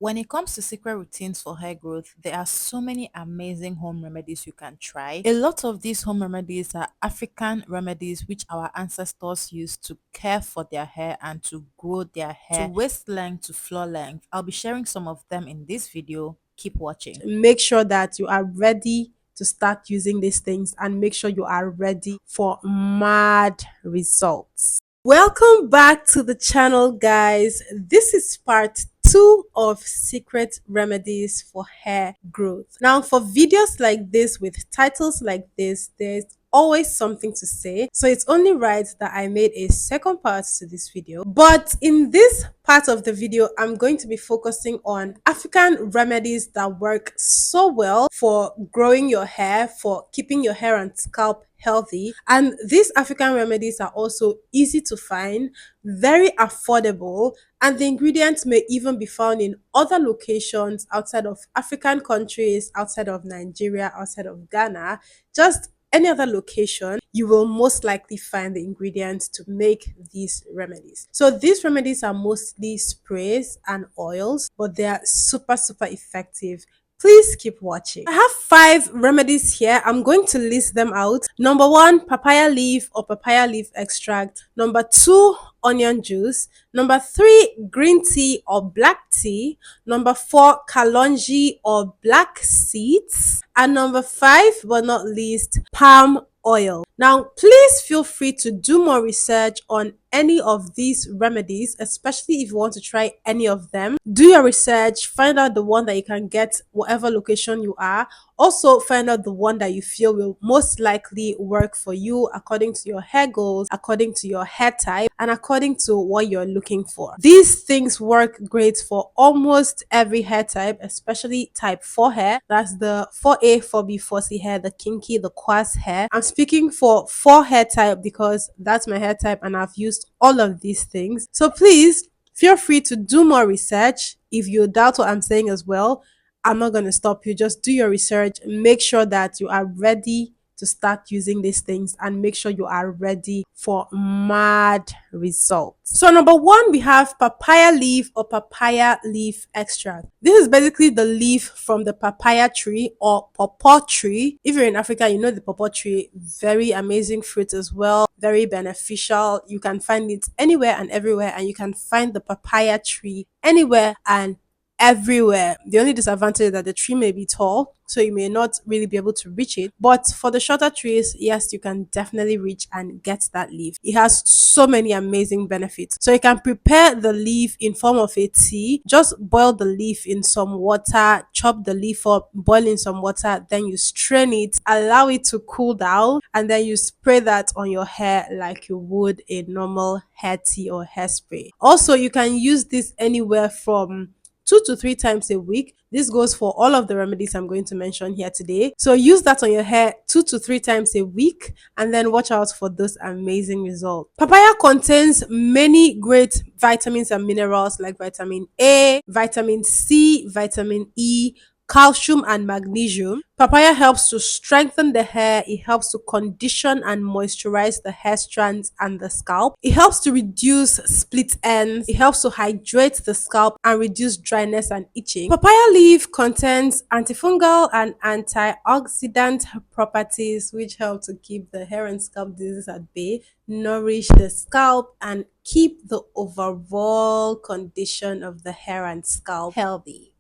When it comes to secret routines for hair growth, there are so many amazing home remedies you can try. A lot of these home remedies are African remedies which our ancestors used to care for their hair and to grow their hair to waist length to floor length. I'll be sharing some of them in this video. Keep watching. Make sure that you are ready to start using these things and make sure you are ready for mad results. Welcome back to the channel, guys. This is part 2 of secret remedies for hair growth. Now, for videos like this with titles like this, there's always something to say, so it's only right that I made a second part to this video. But in this part of the video, I'm going to be focusing on African remedies that work so well for growing your hair, for keeping your hair and scalp healthy. And these African remedies are also easy to find, very affordable, and the ingredients may even be found in other locations outside of African countries, outside of Nigeria, outside of Ghana, just any other location. You will most likely find the ingredients to make these remedies. So these remedies are mostly sprays and oils, but they are super effective. Please keep watching. I have 5 remedies here. I'm going to list them out. Number 1, papaya leaf or papaya leaf extract. Number 2, onion juice. Number 3, green tea or black tea. Number 4, kalonji or black seeds. And number 5, but not least, palm oil. Now, please feel free to do more research on any of these remedies, especially if you want to try any of them. Do your research, find out the one that you can get whatever location you are. Also, find out the one that you feel will most likely work for you according to your hair goals, according to your hair type, and according to what you're looking for. These things work great for almost every hair type, especially type 4 hair. That's the 4A, 4B, 4C hair, the kinky, the quartz hair. I'm speaking for 4 hair type because that's my hair type and I've used all of these things. So please feel free to do more research. If you doubt what I'm saying as well, I'm not going to stop you. Just do your research. Make sure that you are ready to start using these things and make sure you are ready for mad results. So number 1, we have papaya leaf or papaya leaf extract. This is basically the leaf from the papaya tree or pawpaw tree. If you're in Africa, you know the pawpaw tree, very amazing fruit as well, very beneficial. You can find it anywhere and everywhere, and you can find the papaya tree anywhere and everywhere. The only disadvantage is that the tree may be tall, so you may not really be able to reach it. But for the shorter trees, yes, you can definitely reach and get that leaf. It has so many amazing benefits. So you can prepare the leaf in form of a tea. Just boil the leaf in some water, chop the leaf up, boil in some water, then you strain it, allow it to cool down, and then you spray that on your hair like you would a normal hair tea or hairspray. Also, you can use this anywhere from 2 to 3 times a week. This goes for all of the remedies I'm going to mention here today. So use that on your hair 2 to 3 times a week and then watch out for those amazing results. Papaya contains many great vitamins and minerals like vitamin A, vitamin C, vitamin E, calcium and magnesium. Papaya helps to strengthen the hair. It helps to condition and moisturize the hair strands and the scalp. It helps to reduce split ends. It helps to hydrate the scalp and reduce dryness and itching. Papaya leaf contains antifungal and antioxidant properties which help to keep the hair and scalp diseases at bay, nourish the scalp, and keep the overall condition of the hair and scalp healthy.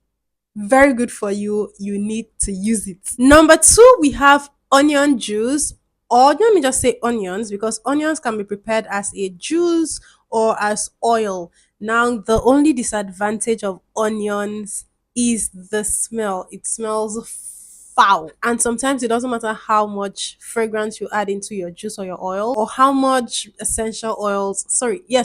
Very good for you. You need to use it. Number 2, we have onion juice, or let me just say onions because onions can be prepared as a juice or as oil. Now, the only disadvantage of onions is the smell. It smells foul. And sometimes it doesn't matter how much fragrance you add into your juice or your oil, or how much essential oils,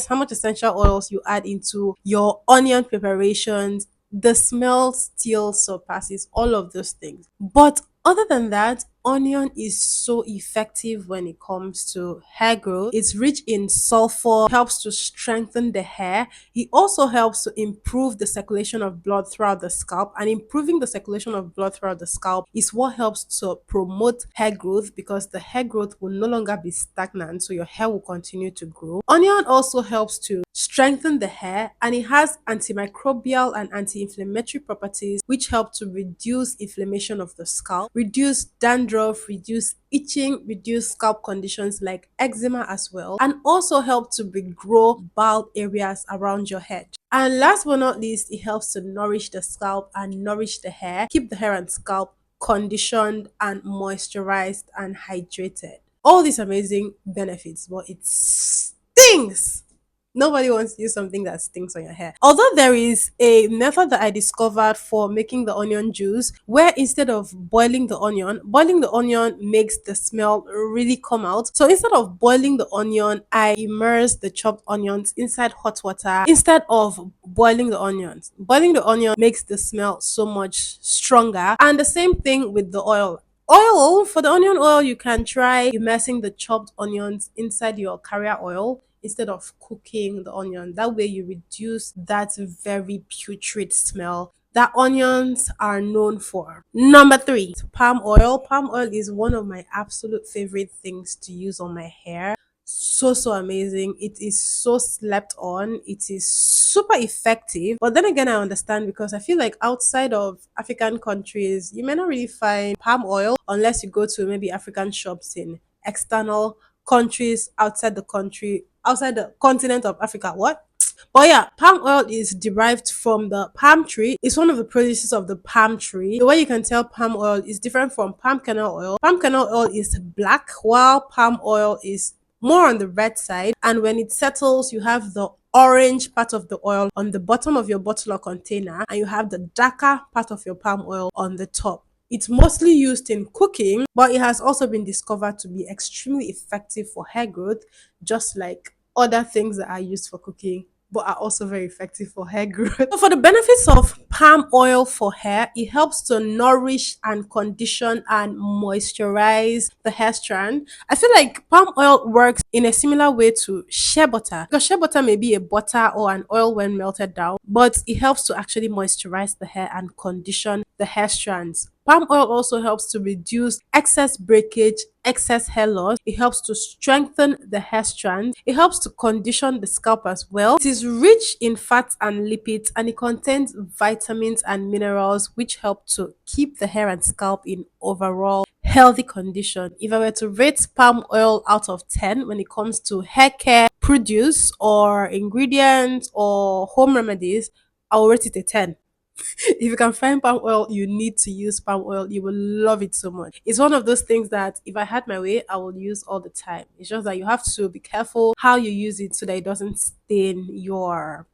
how much essential oils you add into your onion preparations, the smell still surpasses all of those things. But other than that, onion is so effective when it comes to hair growth. It's rich in sulfur, helps to strengthen the hair. It also helps to improve the circulation of blood throughout the scalp, and improving the circulation of blood throughout the scalp is what helps to promote hair growth, because the hair growth will no longer be stagnant, so your hair will continue to grow. Onion also helps to strengthen the hair, and it has antimicrobial and anti-inflammatory properties which help to reduce inflammation of the scalp, reduce dandruff, reduce itching, reduce scalp conditions like eczema as well, and also help to regrow bald areas around your head. And last but not least, it helps to nourish the scalp and nourish the hair, keep the hair and scalp conditioned and moisturized and hydrated. All these amazing benefits, but it stings. Nobody wants to use something that stinks on your hair. Although there is a method that I discovered for making the onion juice, where instead of boiling the onion makes the smell really come out. So instead of boiling the onion, I immerse the chopped onions inside hot water instead of boiling the onions. Boiling the onion makes the smell so much stronger. And the same thing with the oil. For the onion oil, you can try immersing the chopped onions inside your carrier oil instead of cooking the onion. That way, you reduce that very putrid smell that onions are known for. Number three, palm oil. Palm oil is one of my absolute favorite things to use on my hair. So amazing. It is so slept on. It is super effective. But then again, I understand, because I feel like outside of African countries, you may not really find palm oil unless you go to maybe African shops in external countries outside the continent of Africa. What? But yeah, palm oil is derived from the palm tree. It's one of the produces of the palm tree. The way you can tell palm oil is different from palm kernel oil. Palm kernel oil is black, while palm oil is more on the red side. And when it settles, you have the orange part of the oil on the bottom of your bottle or container, and you have the darker part of your palm oil on the top. It's mostly used in cooking, but it has also been discovered to be extremely effective for hair growth, just like other things that are used for cooking but are also very effective for hair growth. So for the benefits of palm oil for hair, it helps to nourish and condition and moisturize the hair strand. I feel like palm oil works in a similar way to shea butter, because shea butter may be a butter or an oil when melted down, but it helps to actually moisturize the hair and condition the hair strands. Palm oil also helps to reduce excess breakage, excess hair loss. It helps to strengthen the hair strands. It helps to condition the scalp as well. It is rich in fats and lipids, and it contains vitamins and minerals which help to keep the hair and scalp in overall healthy condition. If I were to rate palm oil out of 10 when it comes to hair care, produce or ingredients or home remedies, I will rate it a 10. If you can find palm oil, you need to use palm oil. You will love it so much. It's one of those things that if I had my way, I will use all the time. It's just that you have to be careful how you use it so that it doesn't stain your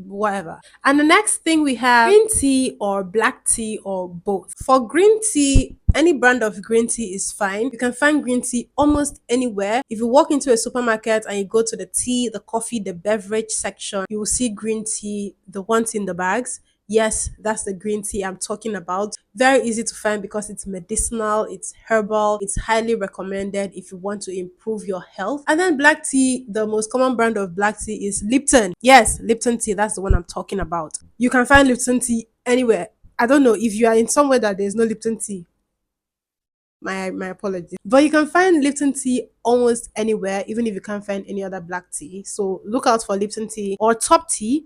whatever. And the next thing we have green tea or black tea or both. For green tea, any brand of green tea is fine. You can find green tea almost anywhere. If you walk into a supermarket and you go to the tea, the coffee, the beverage section, you will see green tea, the ones in the bags. Yes, that's the green tea I'm talking about. Very easy to find because it's medicinal, it's herbal, it's highly recommended if you want to improve your health. And then black tea, the most common brand of black tea is Lipton. Yes, Lipton tea, that's the one I'm talking about. You can find Lipton tea anywhere. I don't know if you are in somewhere that there's no Lipton tea. My apologies. But you can find Lipton tea almost anywhere, even if you can't find any other black tea. So look out for Lipton tea or top tea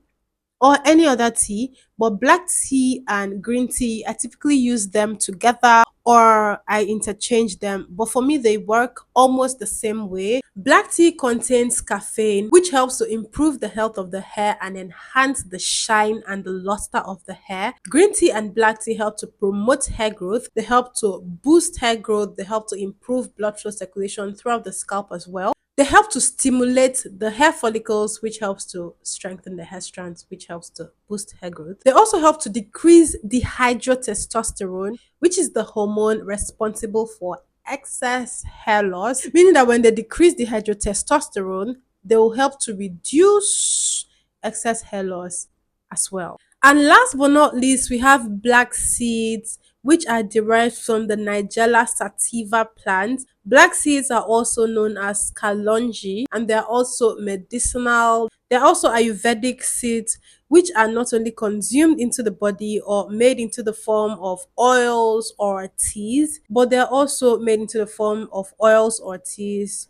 or any other tea, but black tea and green tea, I typically use them together or I interchange them. But for me, they work almost the same way. Black tea contains caffeine, which helps to improve the health of the hair and enhance the shine and the luster of the hair. Green tea and black tea help to promote hair growth. They help to boost hair growth. They help to improve blood flow circulation throughout the scalp as well. They help to stimulate the hair follicles, which helps to strengthen the hair strands, which helps to boost hair growth. They also help to decrease dihydrotestosterone, which is the hormone responsible for excess hair loss, meaning that when they decrease dihydrotestosterone, they will help to reduce excess hair loss as well. And last but not least, we have black seeds, which are derived from the Nigella sativa plant. Black seeds are also known as kalonji, and they're also medicinal. They're also Ayurvedic seeds, which are not only consumed into the body or made into the form of oils or teas, but they're also made into the form of oils or teas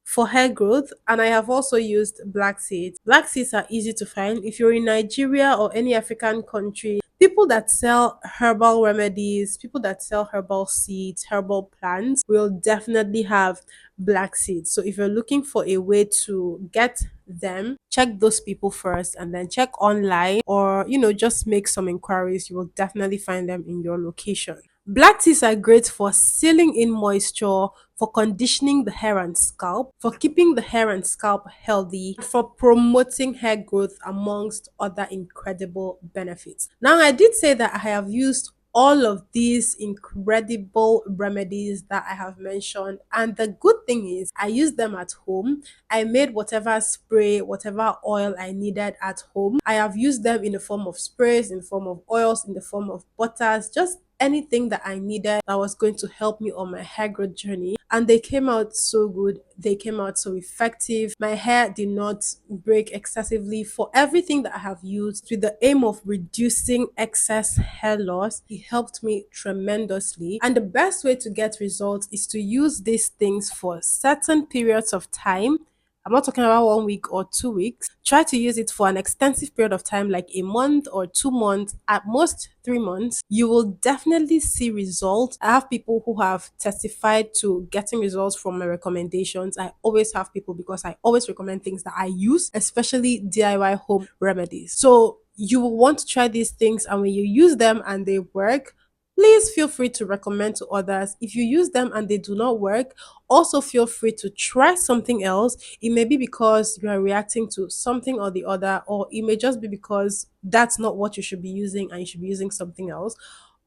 for hair growth. And I have also used black seeds. Black seeds are easy to find if you're in Nigeria or any African country. People that sell herbal remedies, people that sell herbal seeds, herbal plants will definitely have black seeds. So if you're looking for a way to get them, check those people first and then check online, or just make some inquiries. You will definitely find them in your location. Black teas are great for sealing in moisture, for conditioning the hair and scalp, for keeping the hair and scalp healthy, for promoting hair growth, amongst other incredible benefits. Now, I did say that I have used all of these incredible remedies that I have mentioned, and the good thing is I use them at home. I made whatever spray, whatever oil I needed at home. I have used them in the form of sprays, in the form of oils, in the form of butters, just anything that I needed that was going to help me on my hair growth journey. And they came out so good. They came out so effective. My hair did not break excessively. For everything that I have used with the aim of reducing excess hair loss, it helped me tremendously. And the best way to get results is to use these things for certain periods of time. I'm not talking about 1 week or 2 weeks. Try to use it for an extensive period of time, like a month or 2 months, at most 3 months. You will definitely see results. I have people who have testified to getting results from my recommendations. I always have people because I always recommend things that I use, especially DIY home remedies. So you will want to try these things, and when you use them and they work, please feel free to recommend to others. If you use them and they do not work, also feel free to try something else. It may be because you are reacting to something or the other, or it may just be because that's not what you should be using and you should be using something else.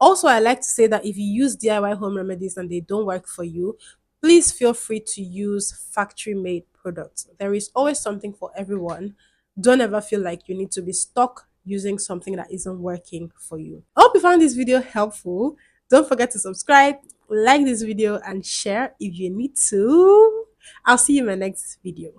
Also, I like to say that if you use DIY home remedies and they don't work for you, please feel free to use factory made products. There is always something for everyone. Don't ever feel like you need to be stuck using something that isn't working for you. I hope you found this video helpful. Don't forget to subscribe, like this video, and share if you need to. I'll see you in my next video.